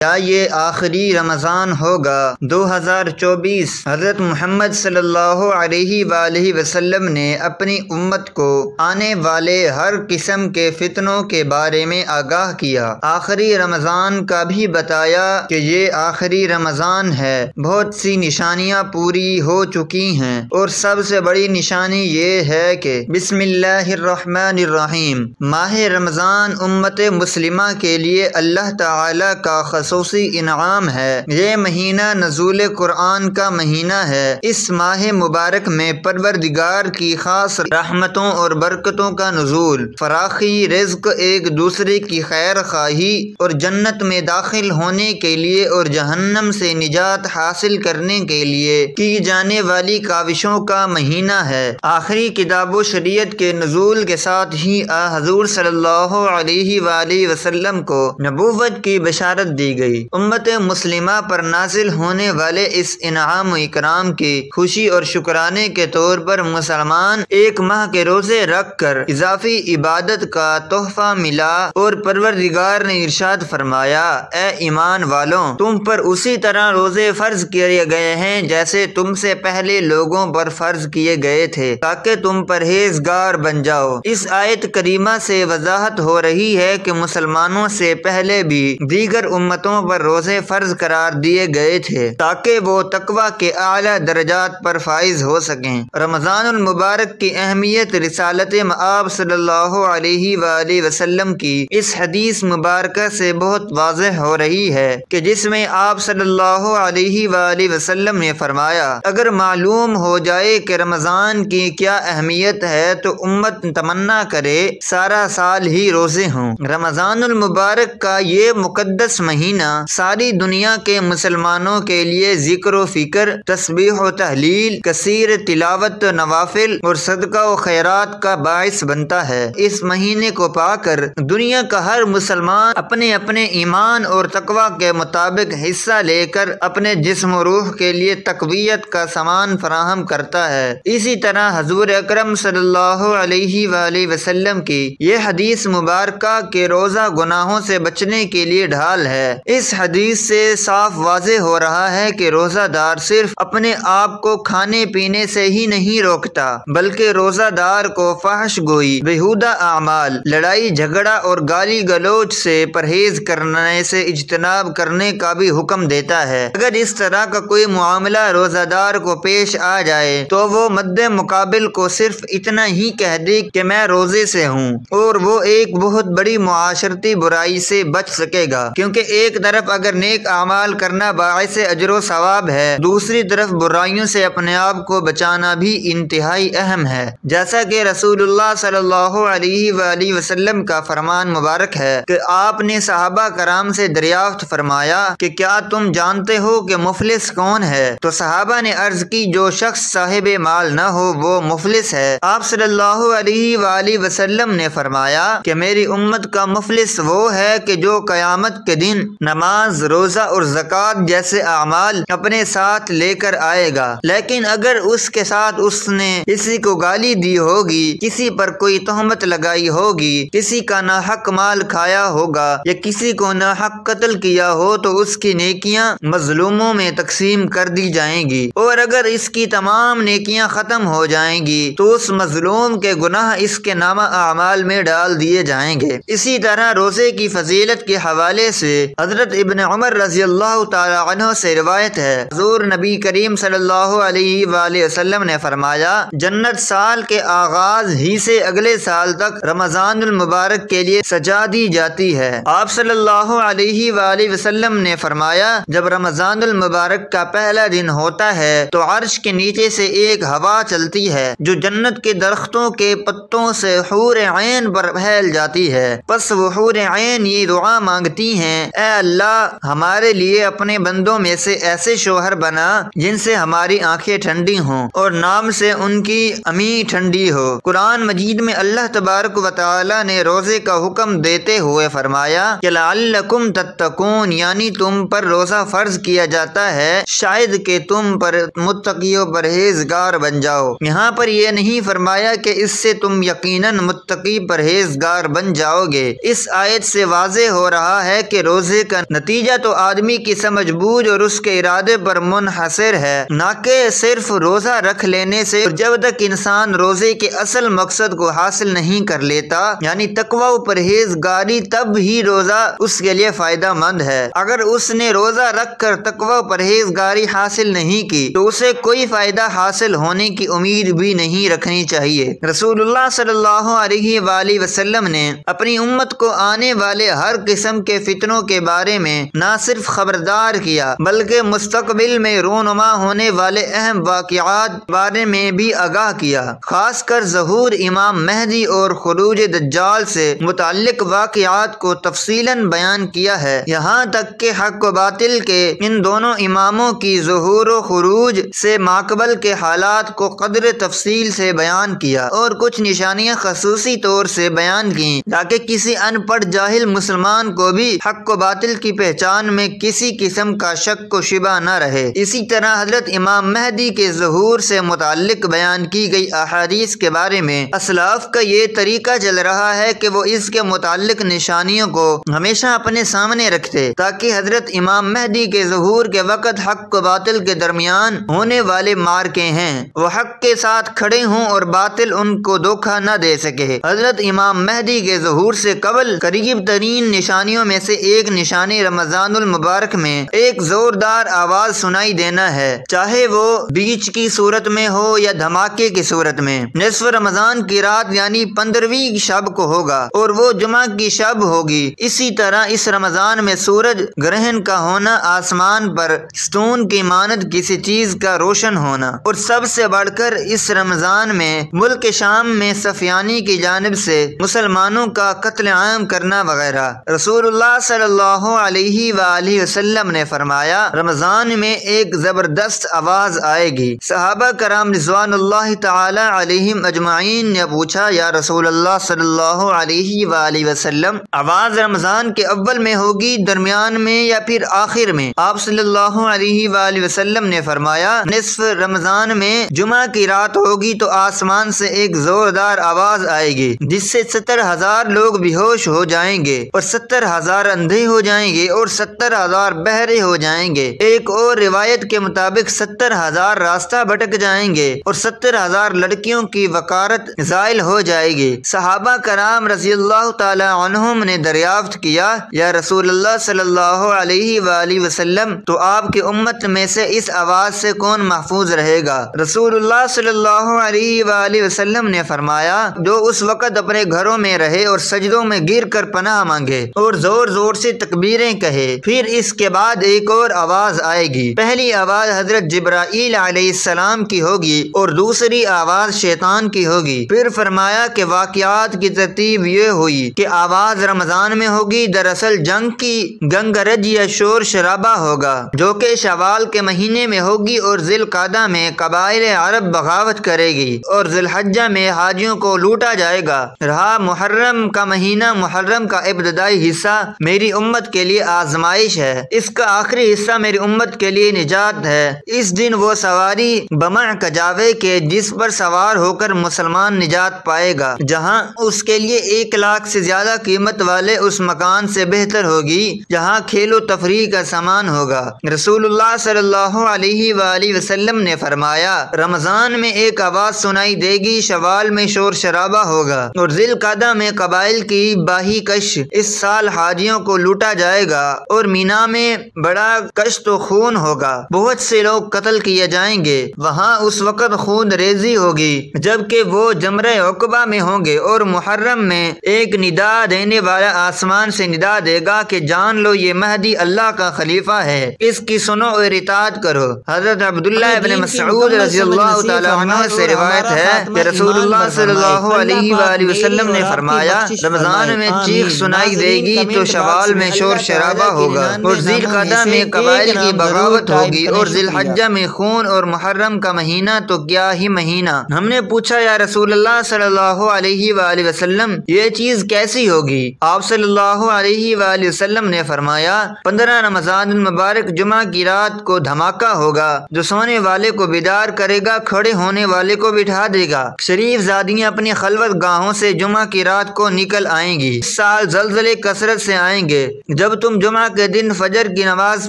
کیا یہ آخری رمضان ہوگا 2024؟ حضرت محمد صلی اللہ علیہ وآلہ وسلم نے اپنی امت کو آنے والے ہر قسم کے فتنوں کے بارے میں آگاہ کیا۔ آخری رمضان کا بھی بتایا کہ یہ آخری رمضان ہے، بہت سی نشانیاں پوری ہو چکی ہیں، اور سب سے بڑی نشانی یہ ہے کہ بسم اللہ الرحمن الرحیم، ماہ رمضان امت مسلمہ کے لیے اللہ تعالی کا خصوصی انعام ہے۔ یہ مہینہ نزول قرآن کا مہینہ ہے۔ اس ماہ مبارک میں پروردگار کی خاص رحمتوں اور برکتوں کا نزول، فراخی رزق، ایک دوسرے کی خیر خواہی اور جنت میں داخل ہونے کے لیے اور جہنم سے نجات حاصل کرنے کے لیے کی جانے والی کاوشوں کا مہینہ ہے۔ آخری کتاب و شریعت کے نزول کے ساتھ ہی حضور صلی اللہ علیہ وآلہ وسلم کو نبوت کی بشارت دی گئی۔ امت مسلمہ پر نازل ہونے والے اس انعام و اکرام کی خوشی اور شکرانے کے طور پر مسلمان ایک ماہ کے روزے رکھ کر اضافی عبادت کا تحفہ ملا، اور پروردگار نے ارشاد فرمایا، اے ایمان والوں، تم پر اسی طرح روزے فرض کیے گئے ہیں جیسے تم سے پہلے لوگوں پر فرض کیے گئے تھے، تاکہ تم پرہیزگار بن جاؤ۔ اس آیت کریمہ سے وضاحت ہو رہی ہے کہ مسلمانوں سے پہلے بھی دیگر امتوں پر روزے فرض قرار دیے گئے تھے تاکہ وہ تقویٰ کے اعلیٰ درجات پر فائز ہو سکیں۔ رمضان المبارک کی اہمیت رسالت مآب صلی اللہ علیہ وآلہ وسلم کی اس حدیث مبارکہ سے بہت واضح ہو رہی ہے کہ جس میں آپ صلی اللہ علیہ وآلہ وسلم نے فرمایا، اگر معلوم ہو جائے کہ رمضان کی کیا اہمیت ہے تو امت تمنا کرے سارا سال ہی روزے ہوں۔ رمضان المبارک کا یہ مقدس مہینہ ساری دنیا کے مسلمانوں کے لیے ذکر و فکر، تسبیح و تہلیل، کثیر تلاوت، نوافل اور صدقہ و خیرات کا باعث بنتا ہے۔ اس مہینے کو پا کر دنیا کا ہر مسلمان اپنے اپنے ایمان اور تقویٰ کے مطابق حصہ لے کر اپنے جسم و روح کے لیے تقویت کا سامان فراہم کرتا ہے۔ اسی طرح حضور اکرم صلی اللہ علیہ وآلہ وسلم کی یہ حدیث مبارکہ کے روزہ گناہوں سے بچنے کے لیے ڈھال ہے۔ اس حدیث سے صاف واضح ہو رہا ہے کہ روزہ دار صرف اپنے آپ کو کھانے پینے سے ہی نہیں روکتا، بلکہ روزہ دار کو فحش گوئی، بیہودہ اعمال، لڑائی جھگڑا اور گالی گلوچ سے پرہیز کرنے سے اجتناب کرنے کا بھی حکم دیتا ہے۔ اگر اس طرح کا کوئی معاملہ روزہ دار کو پیش آ جائے تو وہ مد مقابل کو صرف اتنا ہی کہہ دے کہ میں روزے سے ہوں، اور وہ ایک بہت بڑی معاشرتی برائی سے بچ سکے گا، کیونکہ ایک طرف اگر نیک اعمال کرنا باعث اجر و ثواب ہے، دوسری طرف برائیوں سے اپنے آپ کو بچانا بھی انتہائی اہم ہے۔ جیسا کہ رسول اللہ صلی اللہ علیہ وآلہ وسلم کا فرمان مبارک ہے کہ آپ نے صحابہ کرام سے دریافت فرمایا کہ کیا تم جانتے ہو کہ مفلس کون ہے؟ تو صحابہ نے عرض کی، جو شخص صاحب مال نہ ہو وہ مفلس ہے۔ آپ صلی اللہ علیہ وآلہ وسلم نے فرمایا کہ میری امت کا مفلس وہ ہے کہ جو قیامت کے دن نماز، روزہ اور زکوٰۃ جیسے اعمال اپنے ساتھ لے کر آئے گا، لیکن اگر اس کے ساتھ اس نے کسی کو گالی دی ہوگی، کسی پر کوئی تہمت لگائی ہوگی، کسی کا ناحق مال کھایا ہوگا یا کسی کو ناحق قتل کیا ہو تو اس کی نیکیاں مظلوموں میں تقسیم کر دی جائیں گی، اور اگر اس کی تمام نیکیاں ختم ہو جائیں گی تو اس مظلوم کے گناہ اس کے نامہ اعمال میں ڈال دیے جائیں گے۔ اسی طرح روزے کی فضیلت کے حوالے سے حضرت ابن عمر رضی اللہ تعالی عنہ سے روایت ہے، حضور نبی کریم صلی اللہ علیہ وآلہ وسلم نے فرمایا، جنت سال کے آغاز ہی سے اگلے سال تک رمضان المبارک کے لیے سجا دی جاتی ہے۔ آپ صلی اللہ علیہ وآلہ وسلم نے فرمایا، جب رمضان المبارک کا پہلا دن ہوتا ہے تو عرش کے نیچے سے ایک ہوا چلتی ہے جو جنت کے درختوں کے پتوں سے حور عین پر پھیل جاتی ہے۔ پس وہ حور عین یہ دعا مانگتی ہیں، اے اللہ، ہمارے لیے اپنے بندوں میں سے ایسے شوہر بنا جن سے ہماری آنکھیں ٹھنڈی ہوں اور نام سے ان کی امی ٹھنڈی ہو۔ قرآن مجید میں اللہ تبارک و تعالی نے روزے کا حکم دیتے ہوئے فرمایا کہ لعلکم تتقون، یعنی تم پر روزہ فرض کیا جاتا ہے شاید کہ تم پر متقی و پرہیزگار بن جاؤ۔ یہاں پر یہ نہیں فرمایا کہ اس سے تم یقیناً متقی پرہیزگار بن جاؤ گے۔ اس آیت سے واضح ہو رہا ہے کہ روزے کا نتیجہ تو آدمی کی سمجھ بوجھ اور اس کے ارادے پر منحصر ہے، نہ کہ صرف روزہ رکھ لینے سے۔ اور جب تک انسان روزے کے اصل مقصد کو حاصل نہیں کر لیتا، یعنی تقوی و پرہیزگاری، تب ہی روزہ اس کے لیے فائدہ مند ہے۔ اگر اس نے روزہ رکھ کر تقوی و پرہیزگاری حاصل نہیں کی تو اسے کوئی فائدہ حاصل ہونے کی امید بھی نہیں رکھنی چاہیے۔ رسول اللہ صلی اللہ علیہ وآلہ وسلم نے اپنی امت کو آنے والے ہر قسم کے فتنوں کے بارے میں نہ صرف خبردار کیا بلکہ مستقبل میں رونما ہونے والے اہم واقعات کے بارے میں بھی آگاہ کیا۔ خاص کر ظہور امام مہدی اور خروج دجال سے متعلق واقعات کو تفصیلاً بیان کیا ہے، یہاں تک کہ حق و باطل کے ان دونوں اماموں کی ظہور و خروج سے ماقبل کے حالات کو قدر تفصیل سے بیان کیا، اور کچھ نشانیاں خصوصی طور سے بیان کیں تاکہ کسی ان پڑھ جاہل مسلمان کو بھی حق و باطل کی پہچان میں کسی قسم کا شک و شبہ نہ رہے۔ اسی طرح حضرت امام مہدی کے ظہور سے متعلق بیان کی گئی احادیث کے بارے میں اسلاف کا یہ طریقہ چل رہا ہے کہ وہ اس کے متعلق نشانیوں کو ہمیشہ اپنے سامنے رکھتے تاکہ حضرت امام مہدی کے ظہور کے وقت حق و باطل کے درمیان ہونے والے مارکے ہیں وہ حق کے ساتھ کھڑے ہوں اور باطل ان کو دھوکہ نہ دے سکے۔ حضرت امام مہدی کے ظہور سے قبل قریب ترین نشانیوں میں سے ایک نشانی رمضان المبارک میں ایک زوردار آواز سنائی دینا ہے، چاہے وہ بیچ کی صورت میں ہو یا دھماکے کی صورت میں۔ نصف رمضان کی رات یعنی 15ویں شب کو ہوگا اور وہ جمعہ کی شب ہوگی۔ اسی طرح اس رمضان میں سورج گرہن کا ہونا، آسمان پر ستون کی مانند کسی چیز کا روشن ہونا، اور سب سے بڑھ کر اس رمضان میں ملک شام میں سفیانی کی جانب سے مسلمانوں کا قتل عام کرنا وغیرہ۔ رسول اللہ صلی اللہ علیہ وآلہ وسلم نے فرمایا، رمضان میں ایک زبردست آواز آئے گی۔ صحابہ کرام رضوان اللہ تعالی علیہم اجمعین نے پوچھا، یا رسول اللہ صلی اللہ علیہ وآلہ وسلم، آواز رمضان کے اول میں ہوگی، درمیان میں یا پھر آخر میں؟ آپ صلی اللہ علیہ وآلہ وسلم نے فرمایا، نصف رمضان میں جمعہ کی رات ہوگی تو آسمان سے ایک زوردار آواز آئے گی جس سے 70,000 لوگ بے ہوش ہو جائیں گے اور 70,000 اندھے ہو جائیں گے اور 70,000 بہرے ہو جائیں گے۔ ایک اور روایت کے مطابق 70,000 راستہ بھٹک جائیں گے اور 70,000 لڑکیوں کی وقارت زائل ہو جائے گی۔ صحابہ کرام رضی اللہ تعالی عنہم نے دریافت کیا، یا رسول اللہ صلی اللہ علیہ وآلہ وسلم، تو آپ کی امت میں سے اس آواز سے کون محفوظ رہے گا؟ رسول اللہ صلی اللہ علیہ وآلہ وسلم نے فرمایا، جو اس وقت اپنے گھروں میں رہے اور سجدوں میں گر کر پناہ مانگے اور زور زور سے تکبیریں کہے۔ پھر اس کے بعد ایک اور آواز آئے گی، پہلی آواز حضرت جبرائیل علیہ السلام کی ہوگی اور دوسری آواز شیطان کی ہوگی۔ پھر فرمایا کہ واقعات کی ترتیب یہ ہوئی کہ آواز رمضان میں ہوگی، دراصل جنگ کی گنگرج یا شور شرابہ ہوگا جو کہ شوال کے مہینے میں ہوگی، اور ذی القعدہ میں قبائل عرب بغاوت کرے گی، اور ذی الحجہ میں حاجیوں کو لوٹا جائے گا۔ رہا محرم کا مہینہ، محرم کا ابتدائی حصہ میری امت کے لیے آزمائش ہے، اس کا آخری حصہ میری امت کے لیے نجات ہے۔ اس دن وہ سواری بمع کجاوے کے جس پر سوار ہو کر مسلمان نجات پائے گا، جہاں اس کے لیے 1 لاکھ سے زیادہ قیمت والے اس مکان سے بہتر ہوگی جہاں کھیل و تفریح کا سامان ہوگا۔ رسول اللہ صلی اللہ علیہ وآلہ وسلم نے فرمایا، رمضان میں ایک آواز سنائی دے گی، شوال میں شور شرابہ ہوگا اور ذی القعدہ میں قبائل کی باہی کش۔ اس سال حاجیوں کو لوٹا جائے گا اور مینا میں بڑا کشت و خون ہوگا، بہت سے لوگ قتل کیے جائیں گے، وہاں اس وقت خون ریزی ہوگی جبکہ وہ جمرہ عقبہ میں ہوں گے، اور محرم میں ایک ندا دینے والا آسمان سے ندا دے گا کہ جان لو یہ مہدی اللہ کا خلیفہ ہے، اس کی سنو اور اطاعت کرو۔ حضرت عبداللہ ابن مسعود رضی اللہ تعالی عنہ سے روایت ہے کہ رسول اللہ صلی اللہ علیہ وآلہ وسلم نے فرمایا، رمضان میں چیخ سنائی دے گی تو شوال میں شور شرابہ ہوگا اور ذی القعدہ میں قبائل کی بغاوت ہوگی اور ذی الحجہ میں خون، اور محرم کا مہینہ تو کیا ہی مہینہ۔ ہم نے پوچھا، یا رسول اللہ صلی اللہ علیہ وآلہ وسلم، یہ چیز کیسی ہوگی؟ آپ صلی اللہ علیہ وآلہ وسلم نے فرمایا، 15 رمضان المبارک جمعہ کی رات کو دھماکہ ہوگا جو سونے والے کو بیدار کرے گا، کھڑے ہونے والے کو بٹھا دے گا۔ شریف زادیاں اپنی خلوت گاہوں سے جمعہ کی رات کو نکل آئیں گی۔ اس سال زلزلے کثرت سے آئیں گے، جب تم جمعہ کے دن فجر کی نماز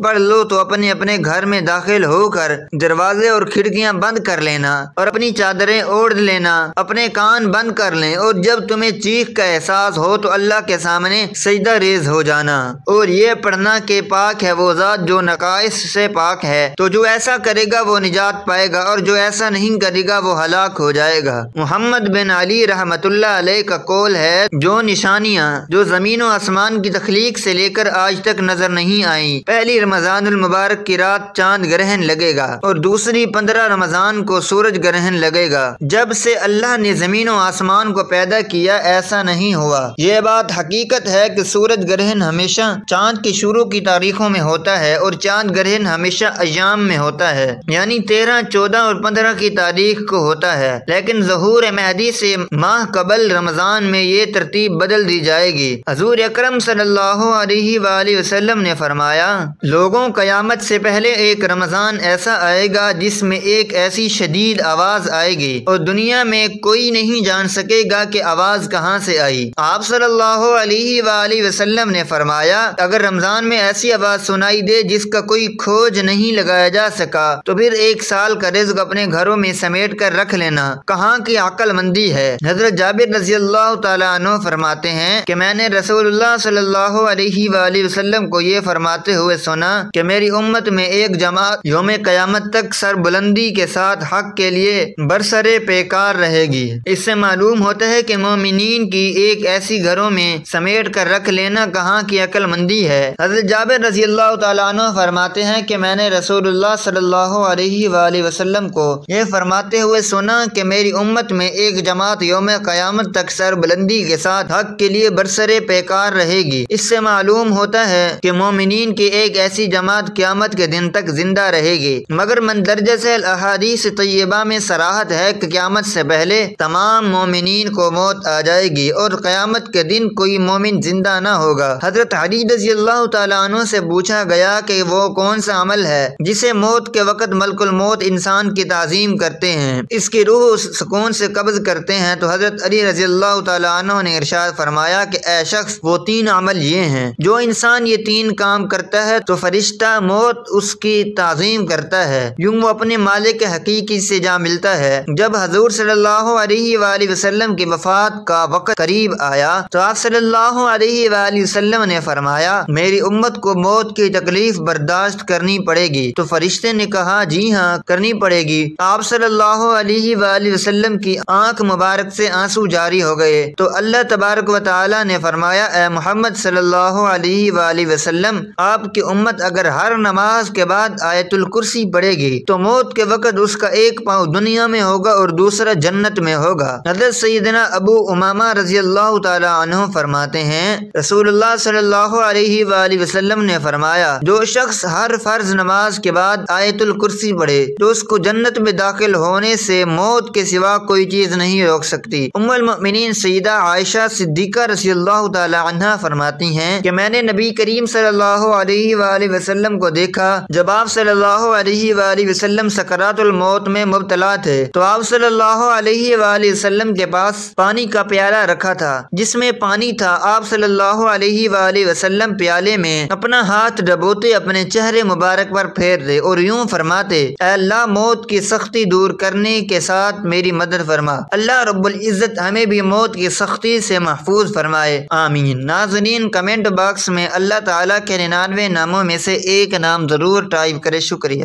پڑھ لو تو اپنے اپنے گھر میں داخل ہو کر دروازے اور کھڑکیاں بند کر لینا اور اپنی چادریں اوڑھ لینا، اپنے کان بند کر لیں، اور جب تمہیں چیخ کا احساس ہو تو اللہ کے سامنے سجدہ ریز ہو جانا، اور یہ پڑھنا کہ پاک ہے وہ ذات جو نقائص سے پاک ہے، تو جو ایسا کرے گا وہ نجات پائے گا اور جو ایسا نہیں کرے گا وہ ہلاک ہو جائے گا۔ محمد بن علی رحمۃ اللہ علیہ کا قول ہے، جو نشانیاں جو زمین و آسمان کی تخلیق سے لے کر آج تک نظر نہیں آئیں، پہلی رمضان المبارک کی رات چاند گرہن لگے گا اور دوسری 15 رمضان کو سورج گرہن لگے گا۔ جب سے اللہ نے زمین و آسمان کو پیدا کیا ایسا نہیں ہوا۔ یہ بات حقیقت ہے کہ سورج گرہن ہمیشہ چاند کی شروع کی تاریخوں میں ہوتا ہے اور چاند گرہن ہمیشہ ایام میں ہوتا ہے، یعنی 13، 14 اور 15 کی تاریخ کو ہوتا ہے، لیکن ظہور مہدی سے ماہ قبل رمضان میں یہ ترتیب بدل دی جائے گی۔ حضور اکرم صلی اللہ علیہ وآلہ وسلم نے فرمایا، لوگوں قیامت سے پہلے ایک رمضان ایسا آئے گا جس میں ایک ایسی شدید آواز آئے گی اور دنیا میں کوئی نہیں جان سکے گا کہ آواز کہاں سے آئی۔ آپ صلی اللہ علیہ وآلہ وسلم نے فرمایا، اگر رمضان میں ایسی آواز سنائی دے جس کا کوئی کھوج نہیں لگایا جا سکا تو پھر 1 سال کا رزق اپنے گھروں میں سمیٹ کر رکھ لینا۔ کہاں کی عقل مندی ہے۔ حضرت جابر رضی اللہ تعالیٰ عنہ فرماتے ہیں کہ میں نے رسول اللہ صلی اللہ علیہ وآلہ وسلم کو یہ فرماتے ہوئے سنا کہ میری امت میں ایک جماعت یوم قیامت تک سر بلندی کے ساتھ حق کے لیے برسرے پیکار رہے گی۔ اس سے معلوم ہوتا ہے کہ مومنین کی ایک ایسی گھروں میں سمیٹ کر رکھ لینا کہاں کی عقل مندی ہے۔ حضرت جابر رضی اللہ تعالیٰ عنہ فرماتے ہیں کہ میں نے رسول اللہ صلی اللہ علیہ وآلہ وسلم کو یہ فرماتے ہوئے سنا کہ میری امت میں ایک جماعت یوم قیامت تک سر بلندی کے ساتھ حق کے لیے برسرے پیکار رہے گی۔ اس سے معلوم ہوتا ہے کہ مومنین کی ایک ایسی جماعت قیامت کے دن تک زندہ رہے گی، مگر مندرجہ ذیل احادیث طیبہ میں صراحت ہے کہ قیامت سے پہلے تمام مومنین کو موت آ جائے گی اور قیامت کے دن کوئی مومن زندہ نہ ہوگا۔ حضرت علی رضی اللہ تعالیٰ عنہ سے پوچھا گیا کہ وہ کون سا عمل ہے جسے موت کے وقت ملک الموت انسان کی تعظیم کرتے ہیں، اس کی روح سکون سے قبض کرتے ہیں، تو حضرت علی رضی اللہ تعالیٰ عنہ نے ارشاد فرمایا کہ اے شخص، وہ 3 عمل یہ ہیں، جو انسان یہ 3 کام کرتا ہے تو فرشتہ موت اس کی تعظیم کرتا ہے، یوں وہ اپنے مالک حقیقی سے جا ملتا ہے۔ جب حضور صلی اللہ علیہ وآلہ وسلم کی وفات کا وقت قریب آیا تو آپ صلی اللہ علیہ وآلہ وسلم نے فرمایا، میری امت کو موت کی تکلیف برداشت کرنی پڑے گی، تو فرشتے نے کہا جی ہاں کرنی پڑے گی۔ آپ صلی اللہ علیہ وآلہ وسلم کی آنکھ مبارک سے آنسو جاری ہو گئے تو اللہ تبارک و تعالی نے فرمایا، اے محمد صلی اللہ علیہ وآلہ وسلم، آپ کی امت اگر ہر نماز کے بعد آیت الکرسی پڑھے گی تو موت کے وقت اس کا ایک پاؤں دنیا میں ہوگا اور دوسرا جنت میں ہوگا۔ حضرت سیدنا ابو امامہ رضی اللہ تعالی عنہ فرماتے ہیں، رسول اللہ صلی اللہ علیہ وآلہ وسلم نے فرمایا، جو شخص ہر فرض نماز کے بعد آیت الکرسی پڑھے تو اس کو جنت میں داخل ہونے سے موت کے سوا کوئی چیز نہیں روک سکتی۔ ام المؤمنین سیدہ عائشہ صدیقہ رضی اللہ تعالی عنہا فرماتی ہیں کہ میں نے نبی کریم صلی اللہ علیہ وآلہ وسلم کو دیکھا جب آپ صلی اللہ علیہ وآلہ وسلم سکرات الموت میں مبتلا تھے تو آپ صلی اللہ علیہ وآلہ وسلم کے پاس پانی کا پیالہ رکھا تھا جس میں پانی تھا۔ آپ صلی اللہ علیہ وآلہ وسلم پیالے میں اپنا ہاتھ ڈبوتے اپنے چہرے مبارک پر پھیر دے اور یوں فرماتے، اے اللہ، موت کی سختی دور کرنے کے ساتھ میری مدد فرما۔ اللہ رب العزت ہمیں بھی موت کی سختی سے محفوظ فرمائے، آمین۔ ناظرین، کمنٹ باکس میں اللہ تعالیٰ کے 99 ناموں میں سے ایک نام ضرور ٹائپ کرے۔ شکریہ۔